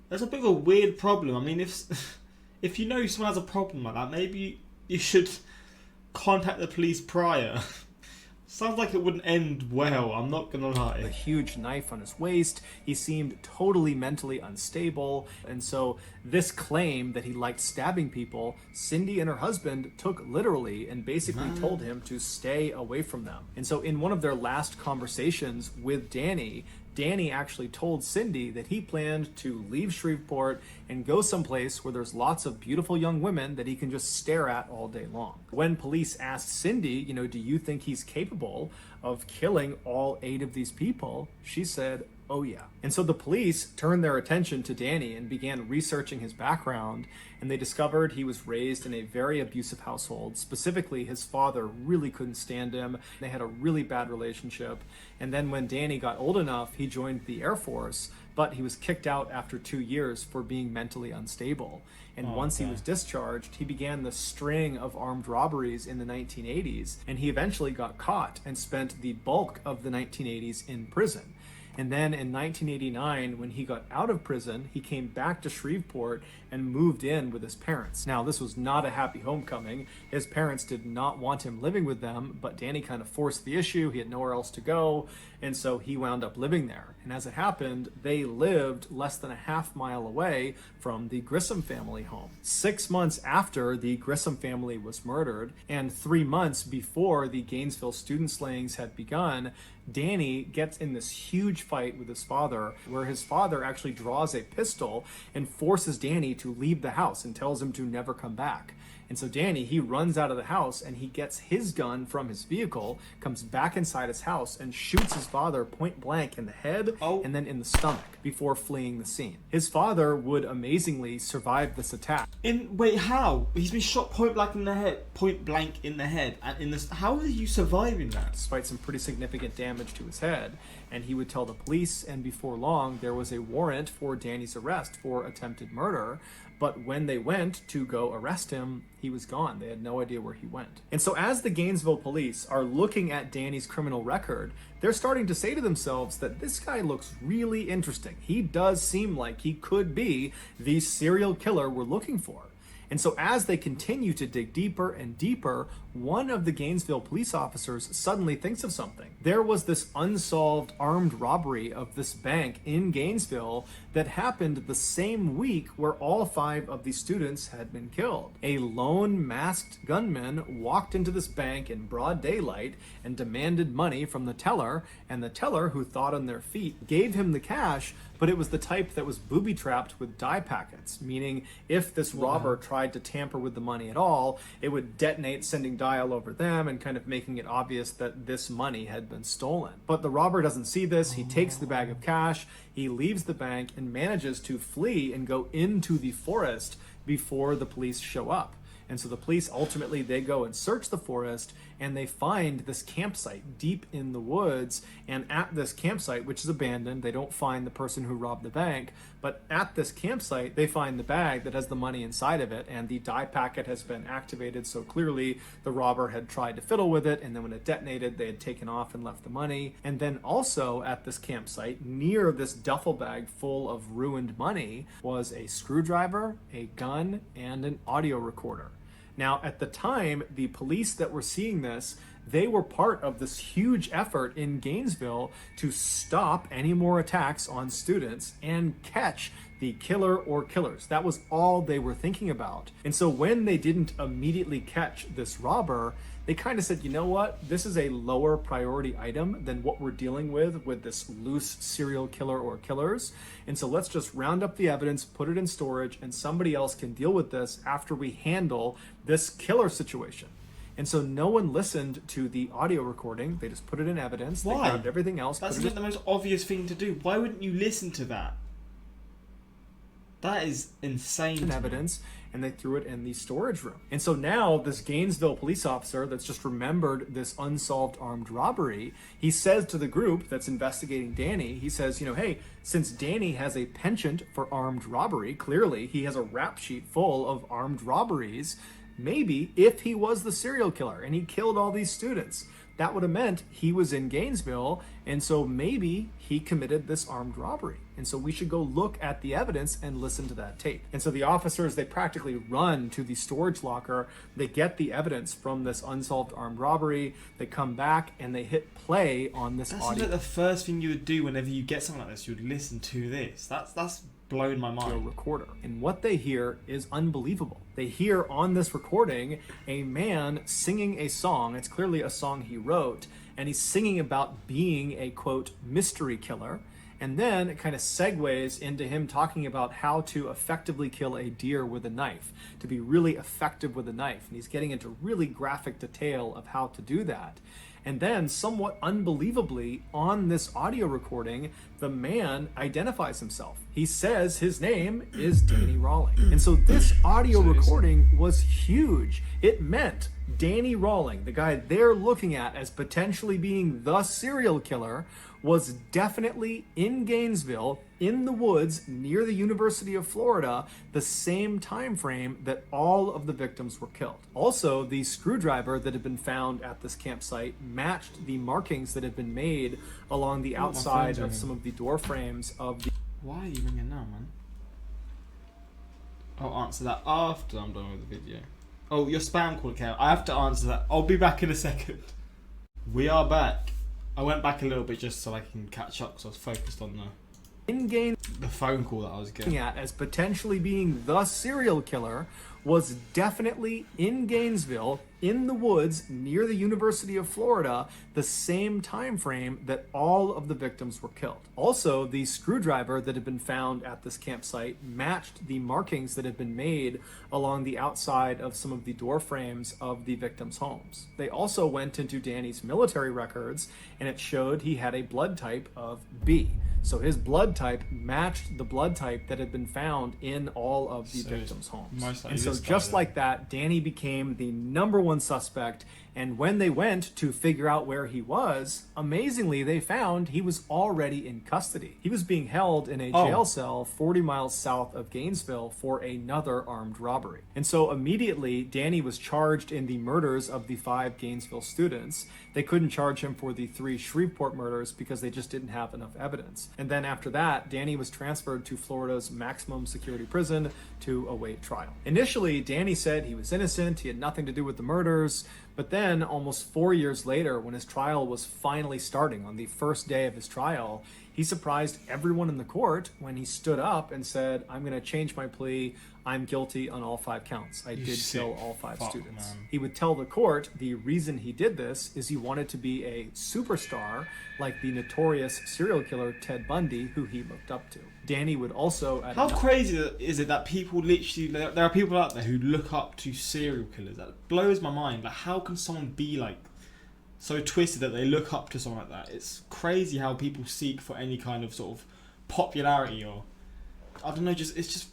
That's a bit of a weird problem. I mean, if you know someone has a problem like that, maybe you should contact the police prior. Sounds like it wouldn't end well, I'm not gonna lie. A huge knife on his waist. He seemed totally mentally unstable. And so this claim that he liked stabbing people, Cindy and her husband took literally and basically told him to stay away from them. And so in one of their last conversations with Danny actually told Cindy that he planned to leave Shreveport and go someplace where there's lots of beautiful young women that he can just stare at all day long. When police asked Cindy, do you think he's capable of killing all 8 of these people? She said, oh yeah. And so the police turned their attention to Danny and began researching his background, and they discovered he was raised in a very abusive household. Specifically, his father really couldn't stand him. They had a really bad relationship. And then when Danny got old enough, he joined the Air Force, but he was kicked out after 2 years for being mentally unstable. And once he was discharged, he began the string of armed robberies in the 1980s, and he eventually got caught and spent the bulk of the 1980s in prison. And then in 1989, when he got out of prison, he came back to Shreveport and moved in with his parents. Now, this was not a happy homecoming. His parents did not want him living with them, but Danny kind of forced the issue. He had nowhere else to go, and so he wound up living there. And as it happened, they lived less than a half-mile away from the Grissom family home. 6 months after the Grissom family was murdered, and 3 months before the Gainesville student slayings had begun, Danny gets in this huge fight with his father, where his father actually draws a pistol and forces Danny to leave the house and tells him to never come back. And so Danny, he runs out of the house and he gets his gun from his vehicle, comes back inside his house and shoots his father point blank in the head and then in the stomach before fleeing the scene. His father would amazingly survive this attack. Wait, how? He's been shot point blank in the head, and how are you surviving that? Despite some pretty significant damage to his head. And he would tell the police, and before long, there was a warrant for Danny's arrest for attempted murder. But when they went to go arrest him, he was gone. They had no idea where he went. And so as the Gainesville police are looking at Danny's criminal record, they're starting to say to themselves that this guy looks really interesting. He does seem like he could be the serial killer we're looking for. And so as they continue to dig deeper and deeper, one of the Gainesville police officers suddenly thinks of something. There was this unsolved armed robbery of this bank in Gainesville that happened the same week where all 5 of the students had been killed. A lone masked gunman walked into this bank in broad daylight and demanded money from the teller, and the teller, who thought on their feet, gave him the cash, but it was the type that was booby-trapped with dye packets, meaning if this robber tried to tamper with the money at all, it would detonate, sending dye all over them and kind of making it obvious that this money had been stolen. But the robber doesn't see this. He takes the bag of cash, he leaves the bank, and manages to flee and go into the forest before the police show up. And so the police ultimately, they go and search the forest and they find this campsite deep in the woods. And at this campsite, which is abandoned, they don't find the person who robbed the bank, but at this campsite, they find the bag that has the money inside of it, and the dye packet has been activated. So clearly the robber had tried to fiddle with it, and then when it detonated, they had taken off and left the money. And then also at this campsite, near this duffel bag full of ruined money, was a screwdriver, a gun, and an audio recorder. Now, at the time, the police that were seeing this, they were part of this huge effort in Gainesville to stop any more attacks on students and catch the killer or killers. That was all they were thinking about. And so when they didn't immediately catch this robber, they kind of said, you know what, this is a lower priority item than what we're dealing with this loose serial killer or killers. And so let's just round up the evidence, put it in storage, and somebody else can deal with this after we handle this killer situation. And so no one listened to the audio recording. They just put it in evidence. Why? They grabbed everything else. That's not the most obvious thing to do. Why wouldn't you listen to that? That is insane. In evidence, and they threw it in the storage room. And so now this Gainesville police officer that's just remembered this unsolved armed robbery, he says to the group that's investigating Danny, he says, you know, hey, since Danny has a penchant for armed robbery, clearly he has a rap sheet full of armed robberies, maybe if he was the serial killer and he killed all these students, that would have meant he was in Gainesville, and so maybe he committed this armed robbery. And so we should go look at the evidence and listen to that tape. And so the officers, they practically run to the storage locker. They get the evidence from this unsolved armed robbery. They come back and they hit play on this audio. That's like the first thing you would do whenever you get something like this. You would listen to this. That's blown my mind. Recorder. And what they hear is unbelievable. They hear on this recording a man singing a song. It's clearly a song he wrote, and he's singing about being a, quote, mystery killer. And then it kind of segues into him talking about how to effectively kill a deer with a knife, to be really effective with a knife. And he's getting into really graphic detail of how to do that. And then, somewhat unbelievably, on this audio recording, the man identifies himself. He says his name is Danny Rawling. And so this audio recording was huge. It meant Danny Rawling, the guy they're looking at as potentially being the serial killer, was definitely in Gainesville, in the woods near the University of Florida, the same time frame that all of the victims were killed. Also, the screwdriver that had been found at this campsite matched the markings that had been made along the outside of some of the door frames of the... Why are you ringing now, man? I'll answer that after I'm done with the video. Oh, your spam call, okay. I have to answer that. I'll be back in a second. We are back. I went back a little bit just so I can catch up because I was focused on the phone call that I was getting at as potentially being the serial killer was definitely in Gainesville, in the woods near the University of Florida, the same time frame that all of the victims were killed. Also, the screwdriver that had been found at this campsite matched the markings that had been made along the outside of some of the door frames of the victims' homes. They also went into Danny's military records, and it showed he had a blood type of B. So his blood type matched the blood type that had been found in all of the victims' homes. And so just like that, Danny became the #1 suspect. And when they went to figure out where he was, amazingly, they found he was already in custody. He was being held in a jail cell 40 miles south of Gainesville for another armed robbery. And so immediately, Danny was charged in the murders of the 5 Gainesville students. They couldn't charge him for the 3 Shreveport murders because they just didn't have enough evidence. And then after that, Danny was transferred to Florida's maximum security prison to await trial. Initially, Danny said he was innocent, he had nothing to do with the murders, but then almost 4 years later, when his trial was finally starting on the first day of his trial, he surprised everyone in the court when he stood up and said, "I'm going to change my plea. I'm guilty on all 5 counts. I did kill all 5 students." Man. He would tell the court the reason he did this is he wanted to be a superstar like the notorious serial killer Ted Bundy, who he looked up to. Danny would also... How crazy is it that people literally... There are people out there who look up to serial killers. That blows my mind. Like, how can someone be like so twisted that they look up to someone like that? It's crazy how people seek for any kind of sort of popularity or... I don't know, it's just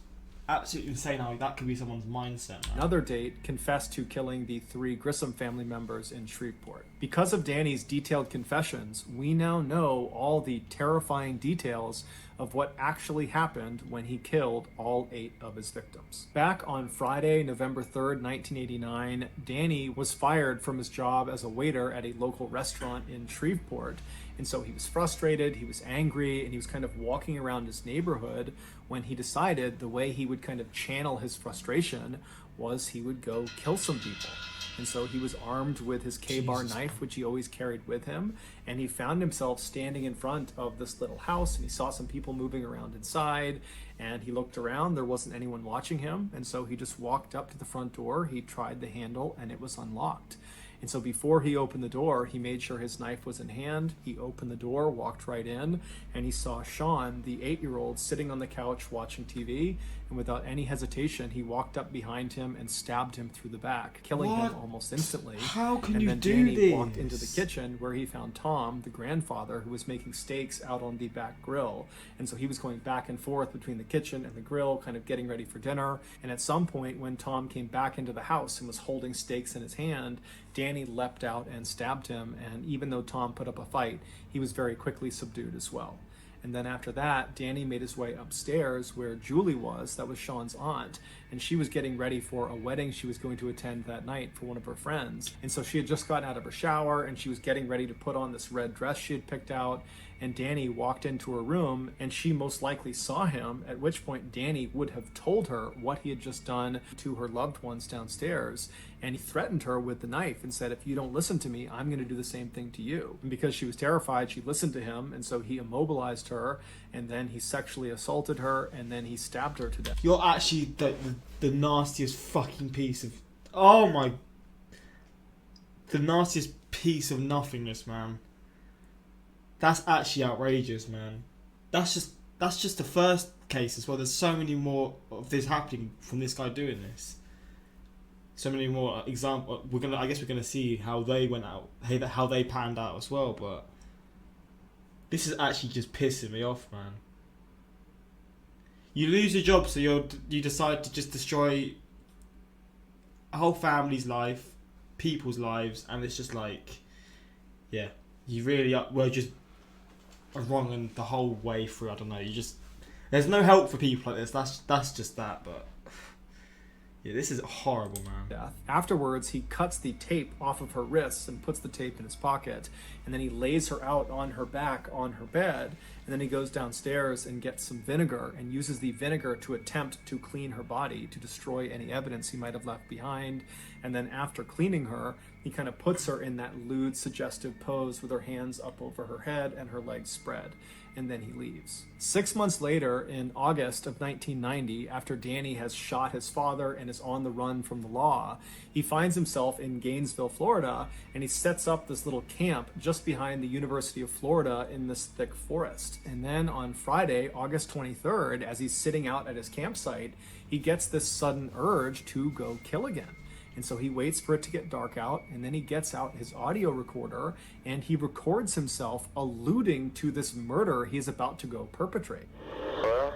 absolutely insane how that could be someone's mindset. Man. Another date confessed to killing the 3 Grissom family members in Shreveport. Because of Danny's detailed confessions, we now know all the terrifying details of what actually happened when he killed all 8 of his victims. Back on Friday, November 3rd, 1989, Danny was fired from his job as a waiter at a local restaurant in Shreveport. And so he was frustrated, he was angry, and he was kind of walking around his neighborhood when he decided the way he would kind of channel his frustration was he would go kill some people. And so he was armed with his K-bar knife, which he always carried with him, and he found himself standing in front of this little house, and he saw some people moving around inside, and he looked around. There wasn't anyone watching him, and so he just walked up to the front door. He tried the handle, and it was unlocked. And so before he opened the door, he made sure his knife was in hand. He opened the door, walked right in, and he saw Sean, the 8-year-old, sitting on the couch watching TV. And without any hesitation, he walked up behind him and stabbed him through the back, killing him almost instantly. How can and you then do Danny this? Walked into the kitchen where he found Tom, the grandfather, who was making steaks out on the back grill. And so he was going back and forth between the kitchen and the grill, kind of getting ready for dinner. And at some point, when Tom came back into the house and was holding steaks in his hand, Danny leapt out and stabbed him. And even though Tom put up a fight, he was very quickly subdued as well. And then after that, Danny made his way upstairs where Julie was, that was Sean's aunt, and she was getting ready for a wedding she was going to attend that night for one of her friends. And so she had just gotten out of her shower and she was getting ready to put on this red dress she had picked out. And Danny walked into her room and she most likely saw him, at which point Danny would have told her what he had just done to her loved ones downstairs. And he threatened her with the knife and said, "If you don't listen to me, I'm going to do the same thing to you." And because she was terrified, she listened to him, and so he immobilized her, and then he sexually assaulted her, and then he stabbed her to death. You're actually the nastiest fucking piece of... Oh my... The nastiest piece of nothingness, man. That's actually outrageous, man. That's just the first case as well. There's so many more of this happening from this guy doing this. So many more examples. I guess we're gonna see how they went out, how they panned out as well. But this is actually just pissing me off, man. You lose your job, so you decide to just destroy a whole family's life, people's lives, and it's just like, yeah, you really were just wrong and the whole way through. I don't know. There's no help for people like this. That's just that. But yeah, this is horrible, man. Death. Afterwards, he cuts the tape off of her wrists and puts the tape in his pocket, and then he lays her out on her back on her bed, and then he goes downstairs and gets some vinegar and uses the vinegar to attempt to clean her body, to destroy any evidence he might have left behind. And then after cleaning her, he kind of puts her in that lewd, suggestive pose with her hands up over her head and her legs spread. And then he leaves. 6 months later, in August of 1990, after Danny has shot his father and is on the run from the law, he finds himself in Gainesville, Florida, and he sets up this little camp just behind the University of Florida in this thick forest. And then on Friday, August 23rd, as he's sitting out at his campsite, he gets this sudden urge to go kill again. And so he waits for it to get dark out, and then he gets out his audio recorder and he records himself alluding to this murder he is about to go perpetrate. Well,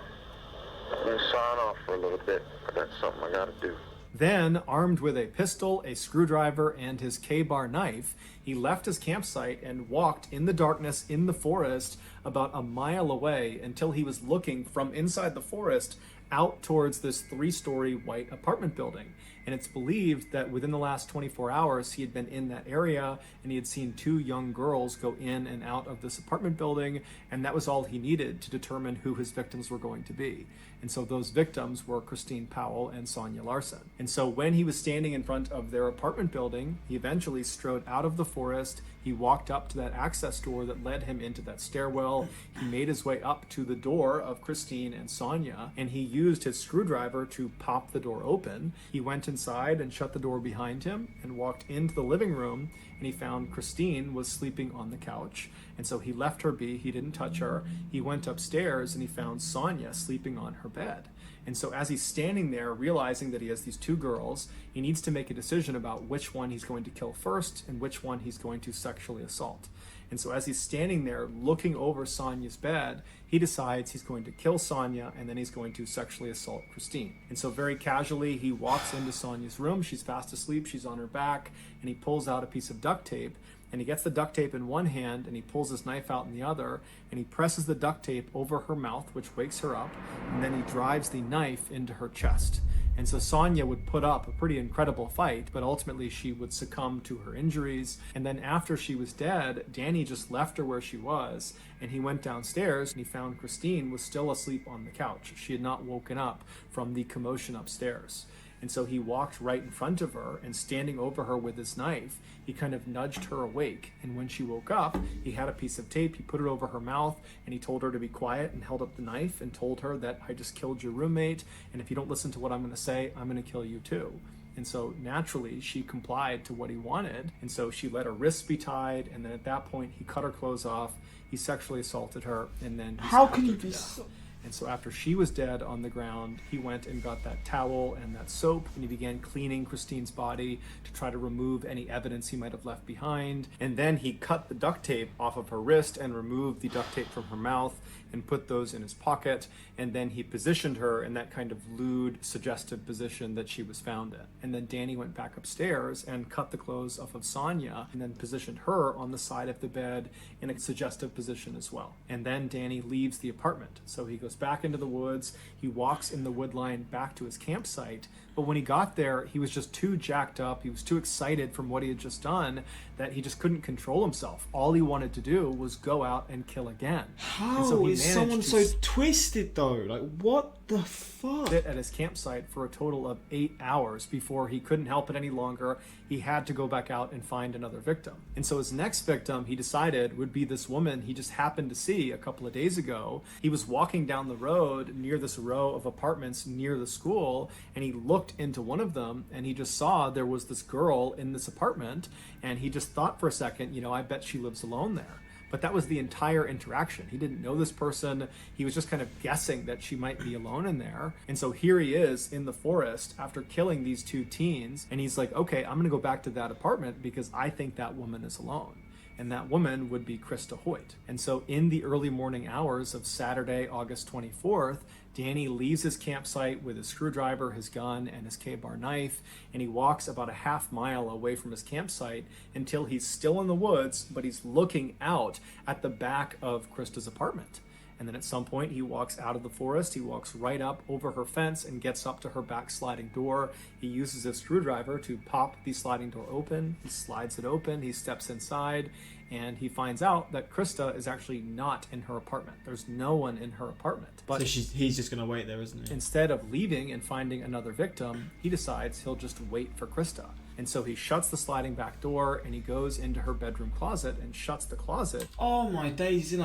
I'm going to sign off for a little bit. That's something I got to do. Then, armed with a pistol, a screwdriver, and his K-bar knife, he left his campsite and walked in the darkness in the forest about a mile away until he was looking from inside the forest out towards this 3-story white apartment building. And it's believed that within the last 24 hours, he had been in that area and he had seen 2 young girls go in and out of this apartment building, and that was all he needed to determine who his victims were going to be. And so those victims were Christine Powell and Sonia Larson. And so when he was standing in front of their apartment building, he eventually strode out of the forest. He walked up to that access door that led him into that stairwell. He made his way up to the door of Christine and Sonia, and he used his screwdriver to pop the door open. He went inside and shut the door behind him and walked into the living room, and he found Christine was sleeping on the couch. And so he left her be. He didn't touch her. He went upstairs and he found Sonia sleeping on her bed. And so as he's standing there, realizing that he has these 2 girls, he needs to make a decision about which one he's going to kill first and which one he's going to sexually assault. And so as he's standing there looking over Sonia's bed, he decides he's going to kill Sonia and then he's going to sexually assault Christine. And so very casually, he walks into Sonia's room. She's fast asleep. She's on her back, and he pulls out a piece of duct tape. And he gets the duct tape in one hand and he pulls his knife out in the other, and he presses the duct tape over her mouth, which wakes her up, and then he drives the knife into her chest. And so Sonia would put up a pretty incredible fight, but ultimately she would succumb to her injuries. And then after she was dead, Danny just left her where she was, and he went downstairs and he found Christine was still asleep on the couch. She had not woken up from the commotion upstairs. And so he walked right in front of her, and standing over her with his knife, he kind of nudged her awake. And when she woke up, he had a piece of tape, he put it over her mouth, and he told her to be quiet and held up the knife and told her that I just killed your roommate, and if you don't listen to what I'm going to say, I'm going to kill you too. And so naturally, she complied to what he wanted. And so she let her wrists be tied, and then at that point, he cut her clothes off, he sexually assaulted her, and then he How stabbed can her you to be death. so... And so after she was dead on the ground, he went and got that towel and that soap, and he began cleaning Christine's body to try to remove any evidence he might have left behind. And then he cut the duct tape off of her wrist and removed the duct tape from her mouth and put those in his pocket. And then he positioned her in that kind of lewd, suggestive position that she was found in. And then Danny went back upstairs and cut the clothes off of Sonia and then positioned her on the side of the bed in a suggestive position as well. And then Danny leaves the apartment. So he goes back into the woods. He walks in the wood line back to his campsite. But when he got there, he was just too jacked up. He was too excited from what he had just done that he just couldn't control himself. All he wanted to do was go out and kill again. How and so he is managed someone to so twisted though? Like, what the fuck? sit at his campsite for a total of 8 hours before he couldn't help it any longer. He had to go back out and find another victim. And so his next victim, he decided, would be this woman he just happened to see a couple of days ago. He was walking down the road near this row of apartments near the school, and he looked into one of them, and he just saw there was this girl in this apartment, and he just thought for a second, I bet she lives alone there. But that was the entire interaction. He didn't know this person. He was just kind of guessing that she might be alone in there. And so here he is in the forest after killing these 2 teens. And he's like, okay, I'm going to go back to that apartment because I think that woman is alone. and that woman would be Krista Hoyt. And so in the early morning hours of Saturday, August 24th, Danny leaves his campsite with his screwdriver, his gun, and his K-bar knife, and he walks about a half mile away from his campsite until he's still in the woods, but he's looking out at the back of Krista's apartment. And then at some point he walks out of the forest, he walks right up over her fence and gets up to her back sliding door. He uses his screwdriver to pop the sliding door open. He slides it open, he steps inside, and he finds out that Krista is actually not in her apartment. There's no one in her apartment. But So he's just going to wait there, isn't he? instead of leaving and finding another victim, he decides he'll just wait for Krista. And so he shuts the sliding back door and he goes into her bedroom closet and shuts the closet. Oh my days,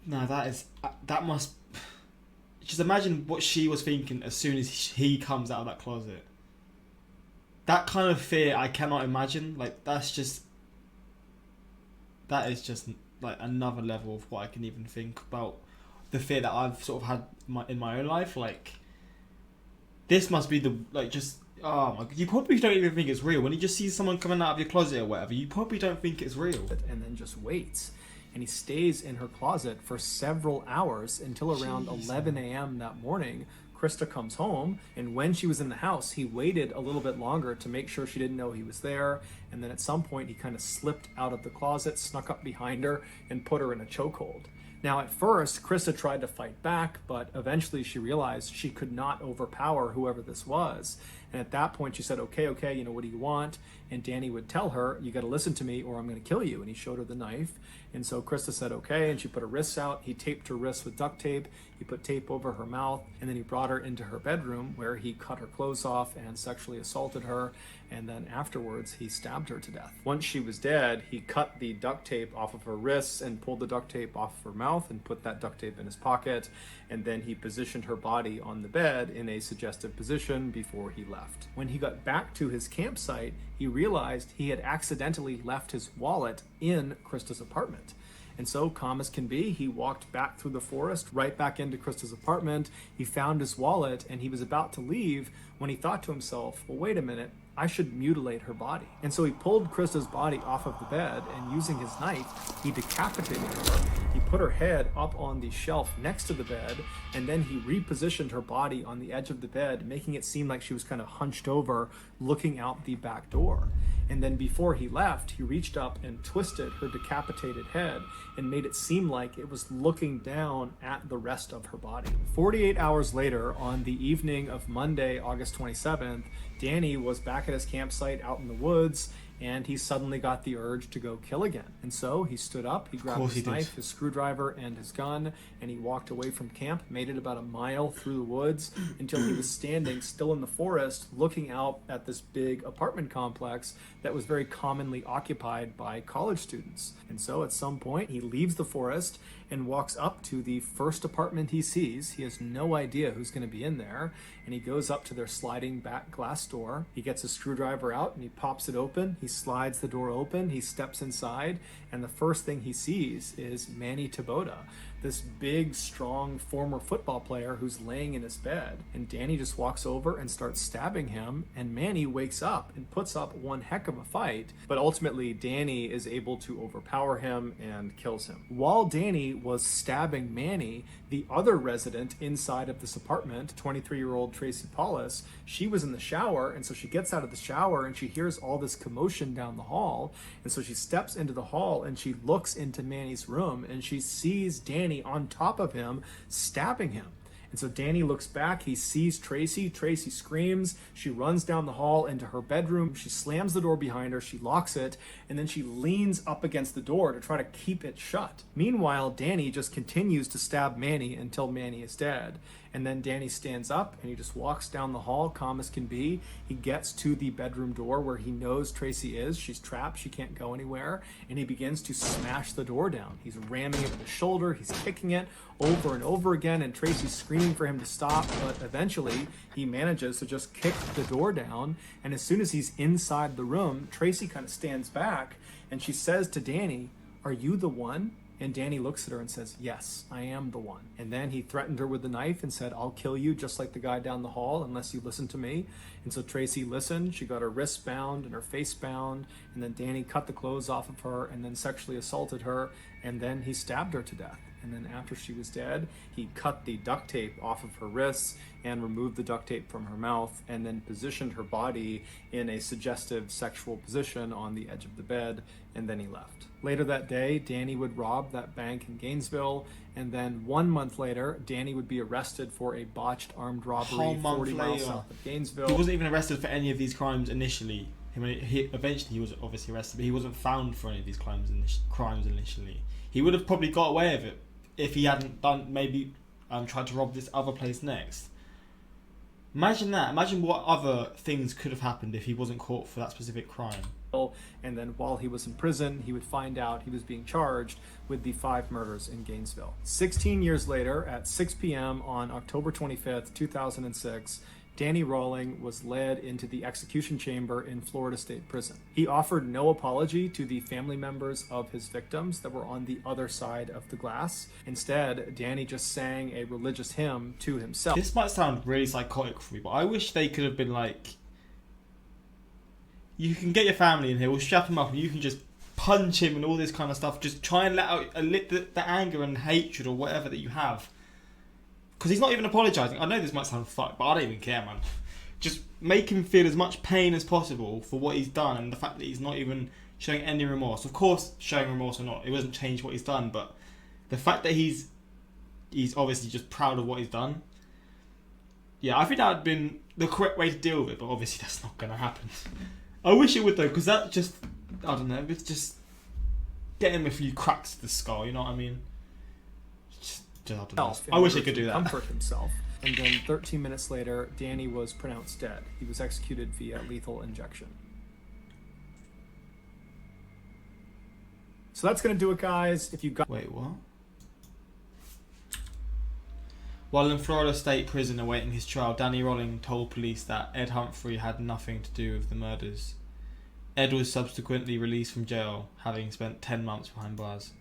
no, that must... Just imagine what she was thinking as soon as he comes out of that closet. That kind of fear I cannot imagine. Like, that is just like another level of what I can even think about. The fear that I've sort of had in my own life. Like, this must be oh my, you probably don't even think it's real. When you just see someone coming out of your closet or whatever, you probably don't think it's real. And then just waits. And he stays in her closet for several hours until around 11 a.m. that morning. Krista comes home, and when she was in the house, he waited a little bit longer to make sure she didn't know he was there. And then at some point, he kind of slipped out of the closet, snuck up behind her, and put her in a chokehold. Now, at first, Krista tried to fight back, but eventually she realized she could not overpower whoever this was. And at that point, she said, okay, what do you want? And Danny would tell her, you got to listen to me or I'm going to kill you. And he showed her the knife. And so Krista said, okay. And she put her wrists out. He taped her wrists with duct tape. He put tape over her mouth. And then he brought her into her bedroom where he cut her clothes off and sexually assaulted her. And then afterwards, he stabbed her to death. Once she was dead, he cut the duct tape off of her wrists and pulled the duct tape off of her mouth and put that duct tape in his pocket. And then he positioned her body on the bed in a suggestive position before he left. When he got back to his campsite, he realized he had accidentally left his wallet in Krista's apartment. And so, calm as can be, he walked back through the forest, right back into Krista's apartment. He found his wallet and he was about to leave when he thought to himself, well, wait a minute, I should mutilate her body. And so he pulled Krista's body off of the bed and using his knife, he decapitated her. He put her head up on the shelf next to the bed, and then he repositioned her body on the edge of the bed, making it seem like she was kind of hunched over, looking out the back door. And then before he left, he reached up and twisted her decapitated head and made it seem like it was looking down at the rest of her body. 48 hours later, on the evening of Monday, August 27th, Danny was back at his campsite out in the woods, and he suddenly got the urge to go kill again. And so he stood up, he grabbed his knife, his screwdriver, and his gun, and he walked away from camp, made it about a mile through the woods until he was standing still in the forest, looking out at this big apartment complex that was very commonly occupied by college students. And so at some point, he leaves the forest and walks up to the first apartment he sees. He has no idea who's going to be in there, and he goes up to their sliding back glass door. He gets a screwdriver out and he pops it open. He slides the door open, he steps inside, and the first thing he sees is Manny, this big, strong former football player who's laying in his bed. And Danny just walks over and starts stabbing him, and Manny wakes up and puts up one heck of a fight, but ultimately Danny is able to overpower him and kills him. While Danny was stabbing Manny, the other resident inside of this apartment, 23-year-old Tracy Paulus, she was in the shower, and so she gets out of the shower and she hears all this commotion down the hall, and so she steps into the hall and she looks into Manny's room and she sees Danny on top of him, stabbing him. And so Danny looks back, he sees Tracy, Tracy screams, she runs down the hall into her bedroom, she slams the door behind her, she locks it, and then she leans up against the door to try to keep it shut. Meanwhile, Danny just continues to stab Manny until Manny is dead. And then Danny stands up and he just walks down the hall, calm as can be. He gets to the bedroom door where he knows Tracy is. She's trapped, she can't go anywhere. And he begins to smash the door down. He's ramming it with his shoulder, he's kicking it over and over again, and Tracy's screaming for him to stop, but eventually he manages to just kick the door down. And as soon as he's inside the room, Tracy kind of stands back and she says to Danny, "Are you the one?" And Danny looks at her and says, yes, I am the one. And then he threatened her with the knife and said, I'll kill you just like the guy down the hall unless you listen to me. And so Tracy listened. She got her wrists bound and her face bound. And then Danny cut the clothes off of her and then sexually assaulted her. And then he stabbed her to death. And then after she was dead, he cut the duct tape off of her wrists and removed the duct tape from her mouth and then positioned her body in a suggestive sexual position on the edge of the bed, and then he left. Later that day, Danny would rob that bank in Gainesville, and then 1 month later, Danny would be arrested for a botched armed robbery 40 miles south of Gainesville. He wasn't even arrested for any of these crimes initially. Eventually he was obviously arrested, but he wasn't found for any of these crimes initially. He would have probably got away with it if he hadn't tried to rob this other place next. Imagine that. Imagine what other things could have happened if he wasn't caught for that specific crime. And then while he was in prison, he would find out he was being charged with the 5 murders in Gainesville. 16 years later, at 6 p.m. on October 25th, 2006, Danny Rawling was led into the execution chamber in Florida State Prison. He offered no apology to the family members of his victims that were on the other side of the glass. Instead, Danny just sang a religious hymn to himself. This might sound really psychotic for me, but I wish they could have been like, you can get your family in here, we'll strap him up and you can just punch him and all this kind of stuff. Just try and let out the anger and hatred or whatever that you have. Because he's not even apologising. I know this might sound fucked, but I don't even care, man. Just make him feel as much pain as possible for what he's done and the fact that he's not even showing any remorse. Of course, showing remorse or not, it doesn't change what he's done, but the fact that he's obviously just proud of what he's done. Yeah, I think that would have been the correct way to deal with it, but obviously that's not going to happen. I wish it would though, because that just, I don't know, it's just get him a few cracks to the skull, you know what I mean? I wish he could do that. Comfort himself. And then 13 minutes later, Danny was pronounced dead. He was executed via lethal injection. So that's going to do it, guys. If you got... Wait, what? While in Florida State Prison awaiting his trial, Danny Rawling told police that Ed Humphrey had nothing to do with the murders. Ed was subsequently released from jail, having spent 10 months behind bars.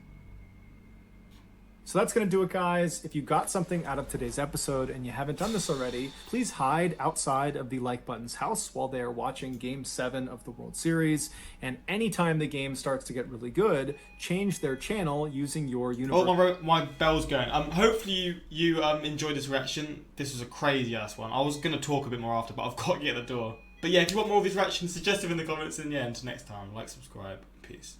So that's going to do it, guys. If you got something out of today's episode and you haven't done this already, please hide outside of the like button's house while they are watching Game 7 of the World Series. And anytime the game starts to get really good, change their channel using your universal... Oh, my bell's going. Hopefully you enjoyed this reaction. This was a crazy-ass one. I was going to talk a bit more after, but I've got to get the door. But yeah, if you want more of these reactions, suggest them in the comments. And yeah, until next time, like, subscribe. Peace.